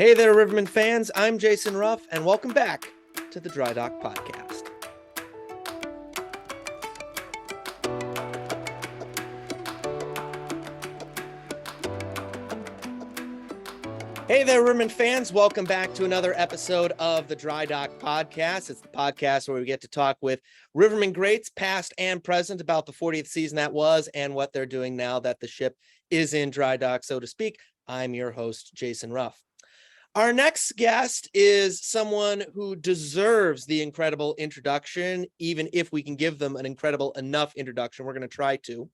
Hey there, Rivermen fans. I'm Jason Ruff, and welcome back to the Dry Dock Podcast. Hey there, Rivermen fans. Welcome back to another episode of the Dry Dock Podcast. It's the podcast where we get to talk with Rivermen greats, past and present, about the 40th season that was and what they're doing now that the ship is in dry dock, so to speak. I'm your host, Jason Ruff. Our next guest is someone who deserves the incredible introduction, even if we can give them an incredible enough introduction. We're going to try to.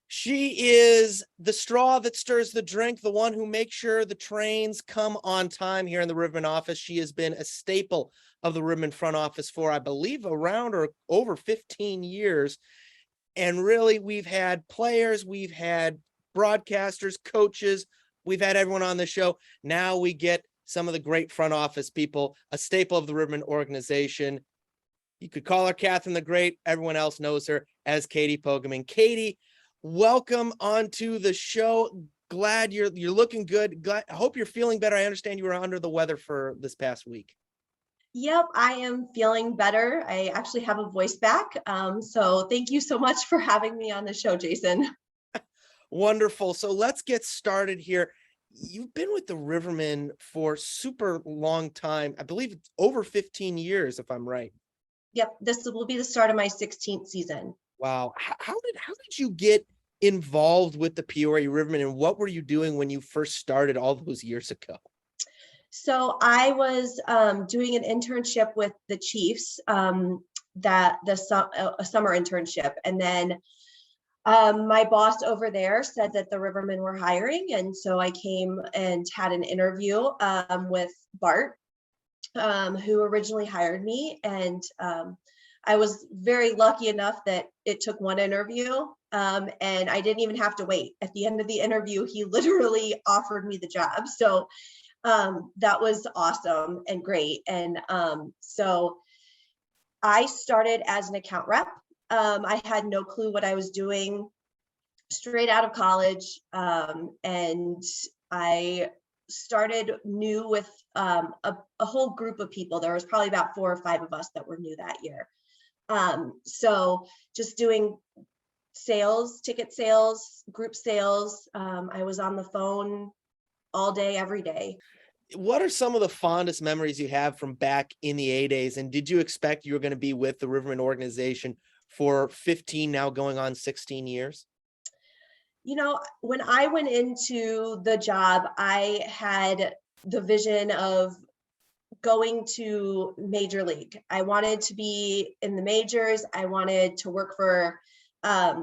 She is the straw that stirs the drink, the one who makes sure the trains come on time here in the Rivermen office. She has been a staple of the Rivermen front office for, I believe, around or over 15 years. And really, we've had players, we've had broadcasters, coaches, we've had everyone on the show. Now we get some of the great front office people, a staple of the Rivermen organization. You could call her Catherine the Great. Everyone else knows her as Katie Pogeman. Katie, welcome onto the show. Glad you're looking good. I hope you're feeling better. I understand you were under the weather for this past week. Yep, I am feeling better. I actually have a voice back. So thank you so much for having me on the show, Jason. Wonderful. So let's get started here. You've been with the Rivermen for super long time. I believe it's over 15 years, if I'm right. Yep, this will be the start of my 16th season. Wow. How did you get involved with the Peoria Rivermen, and what were you doing when you first started all those years ago? So I was doing an internship with the Chiefs, a summer internship, and then my boss over there said that the Rivermen were hiring, and so I came and had an interview with Bart, who originally hired me, and I was very lucky enough that it took one interview, and I didn't even have to wait. At the end of the interview, he literally offered me the job. So that was awesome and great. And so I started as an account rep. I had no clue what I was doing, straight out of college. And I started new with a whole group of people. There was probably about 4 or 5 of us that were new that year. So just doing sales, ticket sales, group sales. I was on the phone all day, every day. What are some of the fondest memories you have from back in the A days? And did you expect you were going to be with the Rivermen organization for 15, now going on 16 years? You know, when I went into the job, I had the vision of going to Major League. I wanted to be in the majors. I wanted to work for, I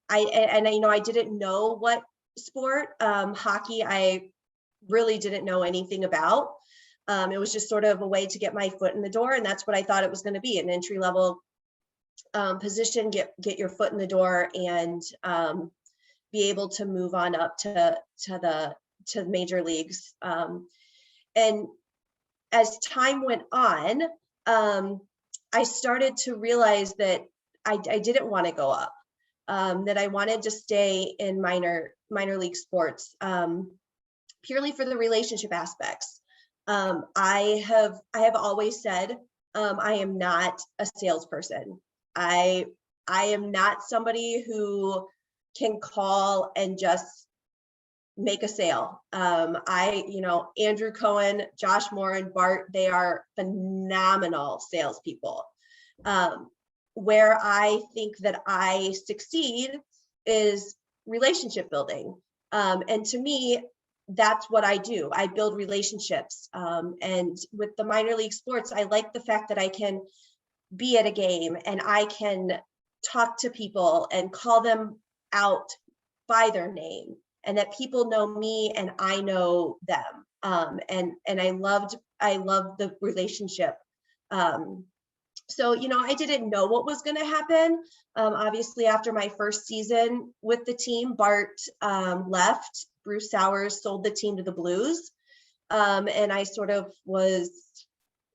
didn't know what sport, hockey, I really didn't know anything about. It was just sort of a way to get my foot in the door. And that's what I thought it was going to be, an entry level position, get your foot in the door and be able to move on up to major leagues. And as time went on, I started to realize that I didn't want to go up, that I wanted to stay in minor league sports, purely for the relationship aspects. I have always said I am not a salesperson. I am not somebody who can call and just make a sale. Andrew Cohen, Josh Moore, and Bart, they are phenomenal salespeople. Where I think that I succeed is relationship building. And to me, that's what I do. I build relationships. And with the minor league sports, I like the fact that I can be at a game and I can talk to people and call them out by their name, and that people know me and I know them. And I loved the relationship. So, I didn't know what was going to happen. Obviously, after my first season with the team, Bart left. Bruce Sowers sold the team to the Blues. And I sort of was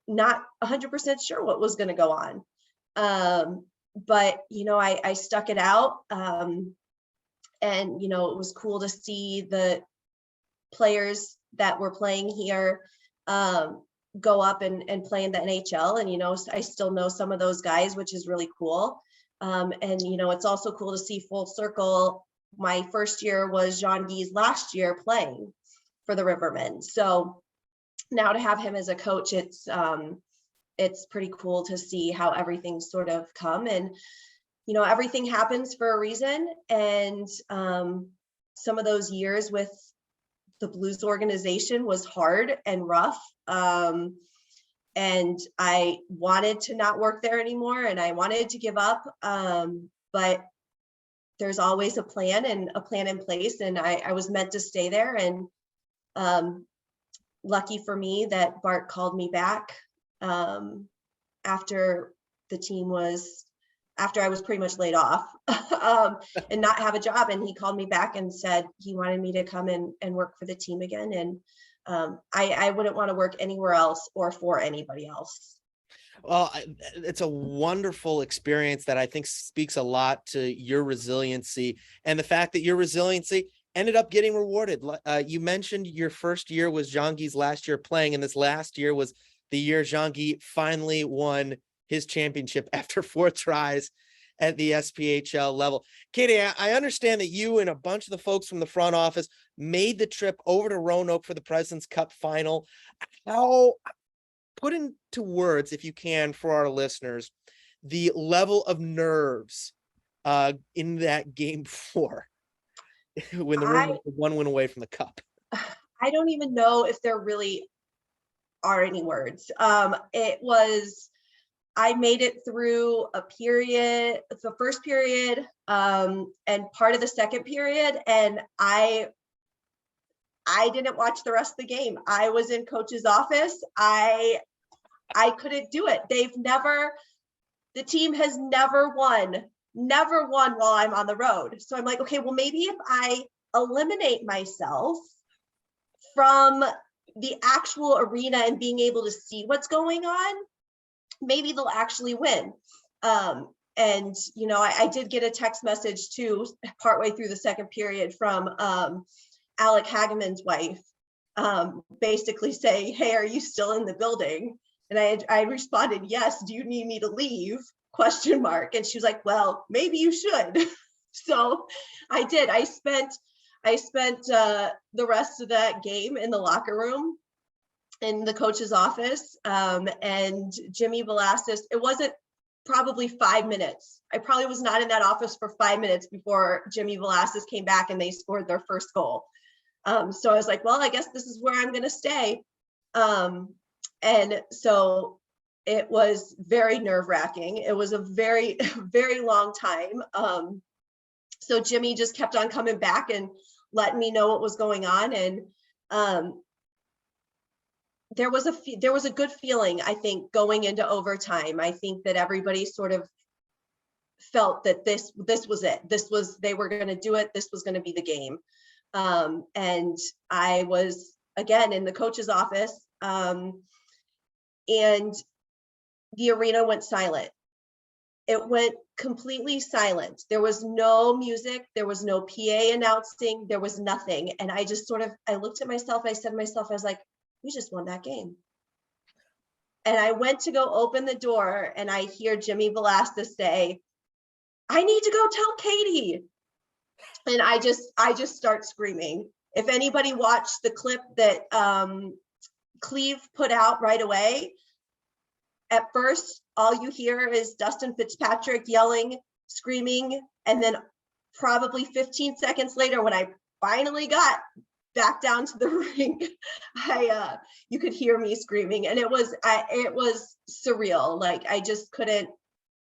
not 100% sure what was going to go on. But, I stuck it out. And, it was cool to see the players that were playing here go up and play in the NHL. And, I still know some of those guys, which is really cool. And, it's also cool to see full circle. My first year was Jean-Guy's last year playing for the Rivermen. So now to have him as a coach, it's pretty cool to see how everything's sort of come. And, everything happens for a reason. And some of those years with the Blues organization was hard and rough. And I wanted to not work there anymore, and I wanted to give up. But there's always a plan and a plan in place. And I was meant to stay there. And lucky for me that Bart called me back after I was pretty much laid off and not have a job. And he called me back and said he wanted me to come and work for the team again. And I wouldn't want to work anywhere else or for anybody else. Well, it's a wonderful experience that I think speaks a lot to your resiliency, and the fact that your resiliency ended up getting rewarded. You mentioned your first year was Jean-Guy's last year playing, and this last year was the year Jean-Guy finally won his championship after 4 tries at the SPHL level. Katie, I understand that you and a bunch of the folks from the front office made the trip over to Roanoke for the President's Cup final. How, put into words, if you can, for our listeners, the level of nerves in that game 4 when the Rivermen were 1 win away from the Cup. I don't even know if there really are any words. I made it through a period, the first period, and part of the second period, and I didn't watch the rest of the game. I was in coach's office. I couldn't do it. The team has never won while I'm on the road. So I'm like, okay, well, maybe if I eliminate myself from the actual arena and being able to see what's going on, maybe they'll actually win. And, I did get a text message too, partway through the second period from Alec Hageman's wife, basically saying, hey, are you still in the building? And I responded, yes, do you need me to leave? ? And she was like, well, maybe you should. So I did. I spent the rest of that game in the locker room, in the coach's office, and Jimmy Velasquez. It wasn't probably 5 minutes. I probably was not in that office for 5 minutes before Jimmy Velasquez came back and they scored their first goal. So I was like, well, I guess this is where I'm going to stay. And so it was very nerve-wracking. It was a very, very long time. So Jimmy just kept on coming back and letting me know what was going on. And there was a good feeling, I think, going into overtime. I think that everybody sort of felt that this was it. They were going to do it. This was going to be the game. And I was, again, in the coach's office, and the arena went silent. It went completely silent. There was no music. There was no PA announcing. There was nothing. And I just I looked at myself. I said to myself, I was like, we just won that game. And I went to go open the door and I hear Jimmy Velasquez say, I need to go tell Katie. And I just start screaming. If anybody watched the clip that Cleve put out right away, at first, all you hear is Dustin Fitzpatrick yelling, screaming, and then probably 15 seconds later, when I finally got back down to the ring, you could hear me screaming, and it was surreal. Like, I just couldn't.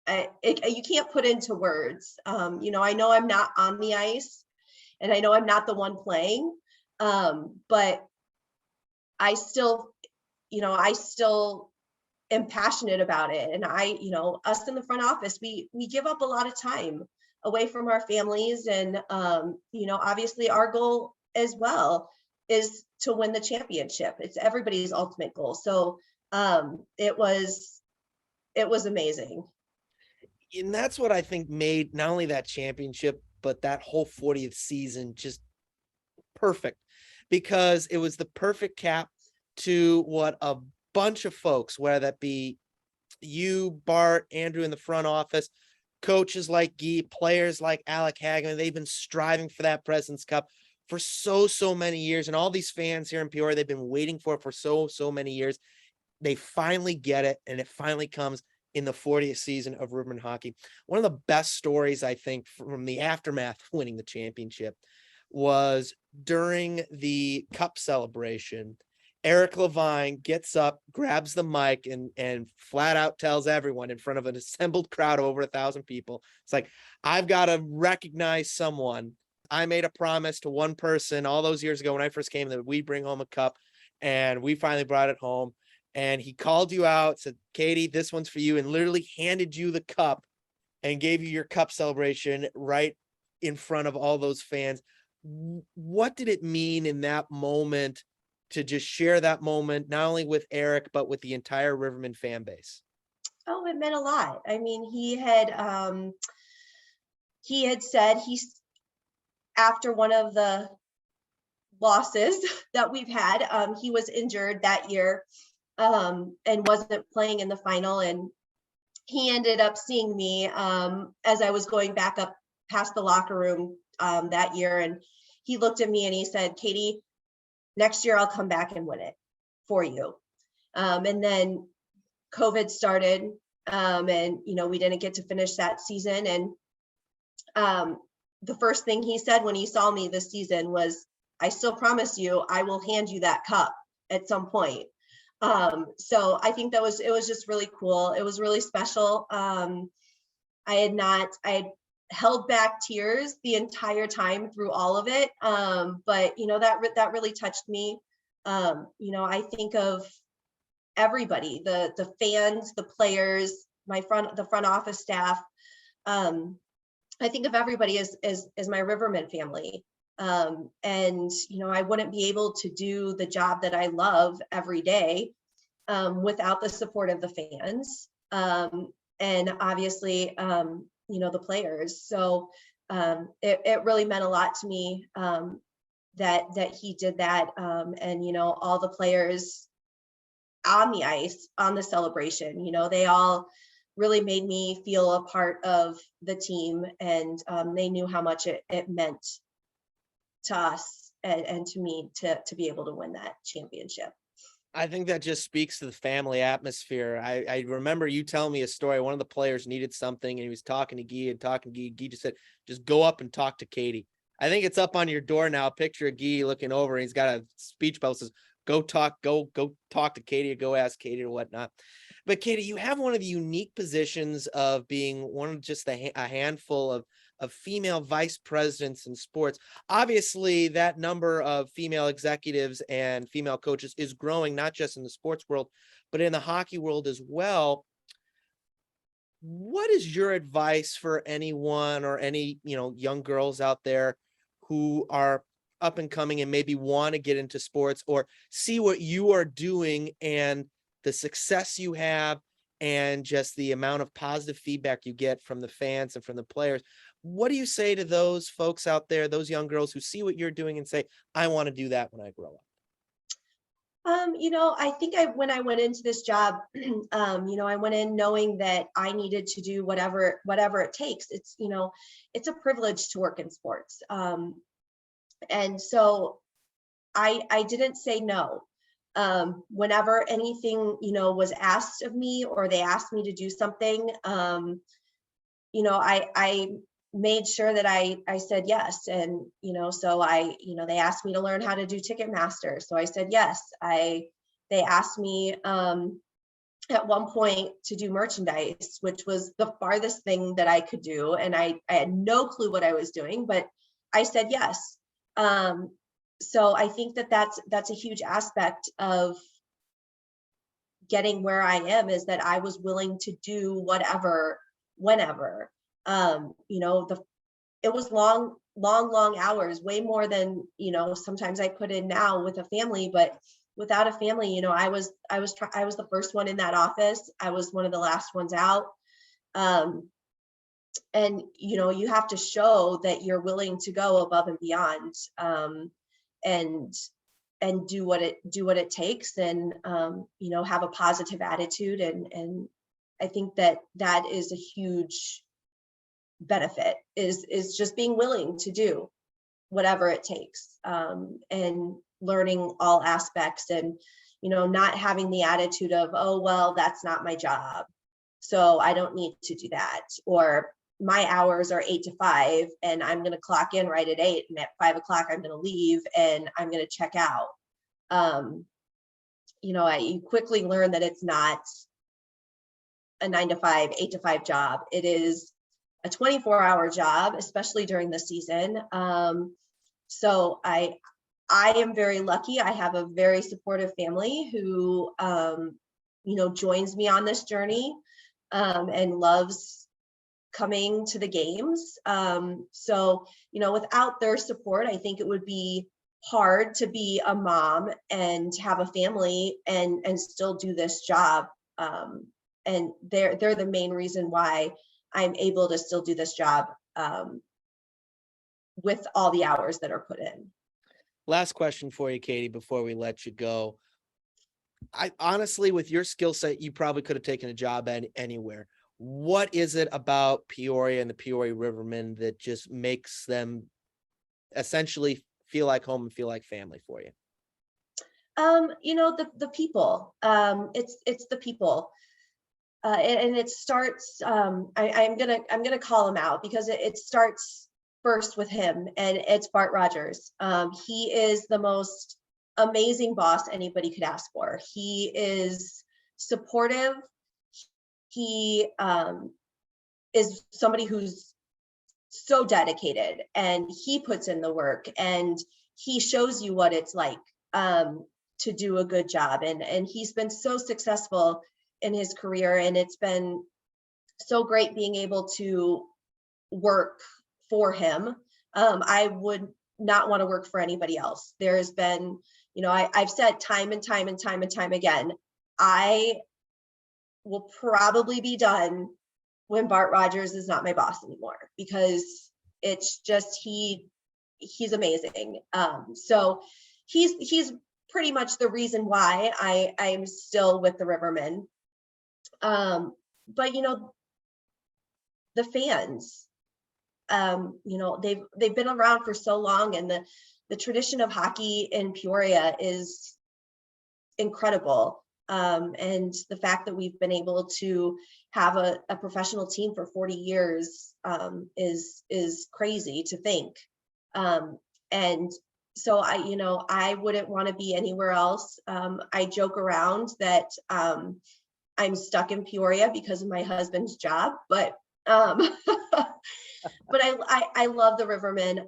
You can't put into words. I know I'm not on the ice, and I know I'm not the one playing, but I still am passionate about it. And us in the front office, we give up a lot of time away from our families, and obviously our goal as well is to win the championship. It's everybody's ultimate goal. So it was amazing. And that's what I think made not only that championship, but that whole 40th season just perfect. because it was the perfect cap to what a bunch of folks, whether that be you, Bart, Andrew in the front office, coaches like Guy, players like Alec Hagan, they've been striving for that President's Cup for so many years. And all these fans here in Peoria, they've been waiting for it for so many years. They finally get it, and it finally comes in the 40th season of Rivermen hockey. One of the best stories, I think, from the aftermath of winning the championship was during the cup celebration. Eric Levine gets up, grabs the mic, and flat out tells everyone in front of an assembled crowd of over 1,000 people, it's like, I've got to recognize someone. I made a promise to one person all those years ago when I first came that we'd bring home a cup, and we finally brought it home. And he called you out, said, Katie, this one's for you, and literally handed you the cup and gave you your cup celebration right in front of all those fans. What did it mean in that moment to just share that moment, not only with Eric, but with the entire Rivermen fan base? Oh, it meant a lot. I mean, he had said after one of the losses that we've had, he was injured that year, and wasn't playing in the final. And he ended up seeing me as I was going back up past the locker room that year. And he looked at me and he said, Katie, next year I'll come back and win it for you. And then COVID started, and, we didn't get to finish that season. And the first thing he said when he saw me this season was, I still promise you, I will hand you that cup at some point. So I think it was just really cool. It was really special. I had held back tears the entire time through all of it. But that really touched me. I think of everybody, the fans, the players, the front office staff. I think of everybody as my Rivermen family. And I wouldn't be able to do the job that I love every day without the support of the fans, and obviously the players. So it really meant a lot to me that he did that, and all the players on the ice, on the celebration, they all really made me feel a part of the team, and they knew how much it meant to us and to me to be able to win that championship. I think that just speaks to the family atmosphere. I remember you telling me a story. One of the players needed something, and he was talking to Guy and talking to Guy. Guy just said, just go up and talk to Katie. I think it's up on your door now. Picture of Guy looking over, and he's got a speech bubble that says, go talk to Katie, or go ask Katie or whatnot. But Katie, you have one of the unique positions of being one of just a handful of female vice presidents in sports. Obviously, that number of female executives and female coaches is growing, not just in the sports world, but in the hockey world as well. What is your advice for anyone or any, young girls out there who are up and coming and maybe want to get into sports or see what you are doing and the success you have and just the amount of positive feedback you get from the fans and from the players? What do you say to those folks out there, those young girls who see what you're doing and say, I want to do that when I grow up? I think when I went into this job, I went in knowing that I needed to do whatever it takes. It's a privilege to work in sports. And so I didn't say no. Whenever anything, was asked of me or they asked me to do something, I made sure that I said yes. And, so they asked me to learn how to do Ticketmaster. So I said yes. They asked me at one point to do merchandise, which was the farthest thing that I could do. And I had no clue what I was doing, but I said yes. So I think that's a huge aspect of getting where I am, is that I was willing to do whatever, whenever. It was long hours, way more than, sometimes I put in now with a family, but without a family, I was the first one in that office. I was one of the last ones out. And, you have to show that you're willing to go above and beyond. And and do what it takes, and have a positive attitude, and I think that is a huge benefit, is just being willing to do whatever it takes, and learning all aspects, and not having the attitude of, oh well, that's not my job, so I don't need to do that, or my hours are 8 to 5 and I'm going to clock in right at 8, and at 5 o'clock I'm going to leave and I'm going to check out. You quickly learn that it's not a 9 to 5, 8 to 5 job. It is a 24-hour job, especially during the season. So I am very lucky. I have a very supportive family who, joins me on this journey, and loves coming to the games. So, without their support, I think it would be hard to be a mom and have a family and still do this job. And they're the main reason why I'm able to still do this job, with all the hours that are put in. Last question for you, Katie, before we let you go. I honestly, with your skill set, you probably could have taken a job anywhere. What is it about Peoria and the Peoria Rivermen that just makes them essentially feel like home and feel like family for you? The people. It's the people. And it starts, I'm gonna call him out, because it starts first with him, and it's Bart Rogers. He is the most amazing boss anybody could ask for. He is supportive. He is somebody who's so dedicated, and he puts in the work, and he shows you what it's like, to do a good job. And he's been so successful in his career, and it's been so great being able to work for him. I would not want to work for anybody else. There has been, I've said time and time again, I will probably be done when Bart Rogers is not my boss anymore, because it's just, he's amazing. So he's pretty much the reason why I'm still with the Rivermen. But the fans, they've been around for so long, and the tradition of hockey in Peoria is incredible. And the fact that we've been able to have a professional team for 40 years is crazy to think. And so I wouldn't want to be anywhere else. I joke around that I'm stuck in Peoria because of my husband's job, but but I love the Rivermen.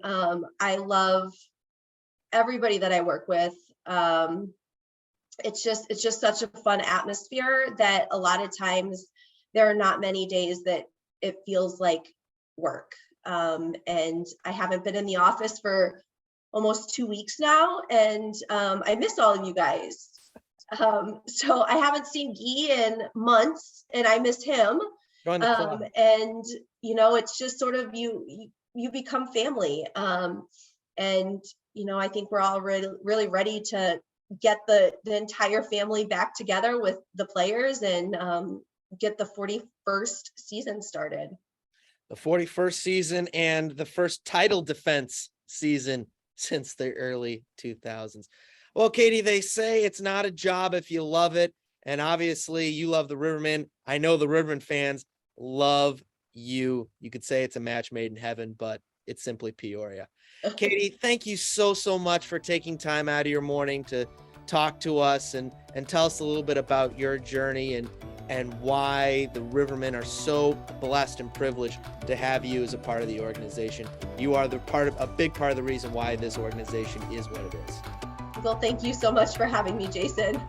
I love everybody that I work with. It's just such a fun atmosphere that a lot of times there are not many days that it feels like work. And I haven't been in the office for almost 2 weeks now, and I miss all of you guys. So I haven't seen Guy in months, and I miss him. And it's just sort of you become family. And I think we're all really ready to get the entire family back together with the players, and get the 41st season started. The 41st season, and the first title defense season since the early 2000s. Well, Katie, they say it's not a job if you love it. And obviously you love the Rivermen. I know the Rivermen fans love you. You could say it's a match made in heaven, but it's simply Peoria. Katie, thank you so much for taking time out of your morning to talk to us and tell us a little bit about your journey and why the Rivermen are so blessed and privileged to have you as a part of the organization. You are a big part of the reason why this organization is what it is. Well, thank you so much for having me, Jason.